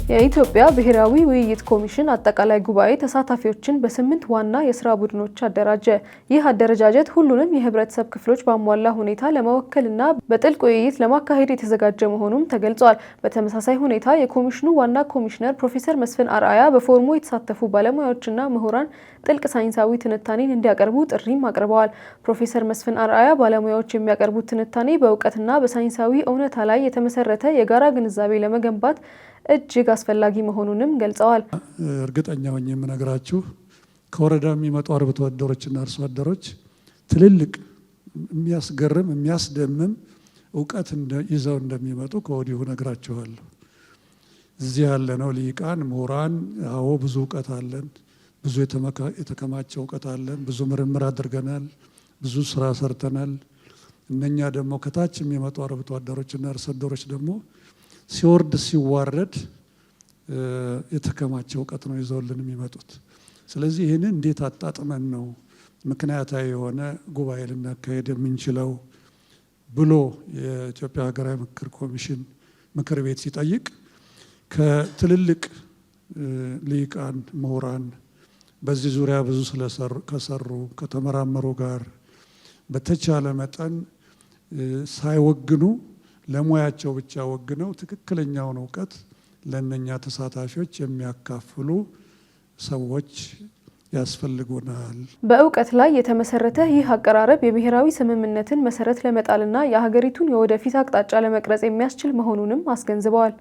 የኢትዮጵያ ብሔራዊ ውይይት ኮሚሽን አጠቃላይ ጉባኤ ተሳታፊዎችን በ8 ዋና የስራ ቡድኖች አደራጀ። ይህ አደረጃጀት ሁሉንም የህብረተሰብ ክፍሎች ባሟላ ሁኔታ ለመወከልና በጥልቅ ውይይት ለማካሄድ የተዘጋጀ መሆኑም ተገልጿል። በተመሳሳይ ሁኔታ የኮሚሽኑ ዋና ኮሚሽነር ፕሮፌሰር መስፍን አርአያ በፎርሙ የተሳተፉ ባለሙያዎችና ምሁራን ጥልቅ ሳይንሳዊ ትንታኔን እንዲያቀርቡ ጥሪም አቅርበዋል። ፕሮፌሰር መስፍን አርአያ ባለሙያዎች የሚያቀርቡት ትንታኔ በእውቀትና በሳይንሳዊ እውነታ ላይ የተመሰረተ የጋራ ግንዛቤ ለመገንባት እጅግ አስፈላጊ መሆኑንም ገልጸዋል። እርግጠኛ ሆኜ የምነግራችሁ ከወረዳ የሚመጡ አርብቶ አደሮችና አርሶ አደሮች ትልልቅ የሚያስገርም የሚያስደምም እውቀት ይዘው እንደሚመጡ ከወዲሁ ነግራችኋለሁ። እዚህ ያለነው ሊቃን ምሁራን አዎ ብዙ እውቀት አለን፣ ብዙ የተከማቸ እውቀት አለን፣ ብዙ ምርምር አድርገናል፣ ብዙ ስራ ሰርተናል። እነኛ ደግሞ ከታች የሚመጡ አርብቶ አደሮችና አርሶ አደሮች ደግሞ ሲወርድ ሲዋረድ የተከማቸው እውቀት ነው ይዘውልን የሚመጡት። ስለዚህ ይህንን እንዴት አጣጥመን ነው ምክንያታዊ የሆነ ጉባኤ ልናካሄድ የምንችለው ብሎ የኢትዮጵያ ሀገራዊ ምክክር ኮሚሽን ምክር ቤት ሲጠይቅ ከትልልቅ ሊቃን ምሁራን በዚህ ዙሪያ ብዙ ከሰሩ ከተመራመሩ ጋር በተቻለ መጠን ሳይወግኑ ለሙያቸው ብቻ ወግነው ትክክለኛውን እውቀት ለነኛ ተሳታፊዎች የሚያካፍሉ ሰዎች ያስፈልጉናል። በእውቀት ላይ የተመሰረተ ይህ አቀራረብ የብሔራዊ ስምምነትን መሰረት ለመጣልና የሀገሪቱን የወደፊት አቅጣጫ ለመቅረጽ የሚያስችል መሆኑንም አስገንዝበዋል።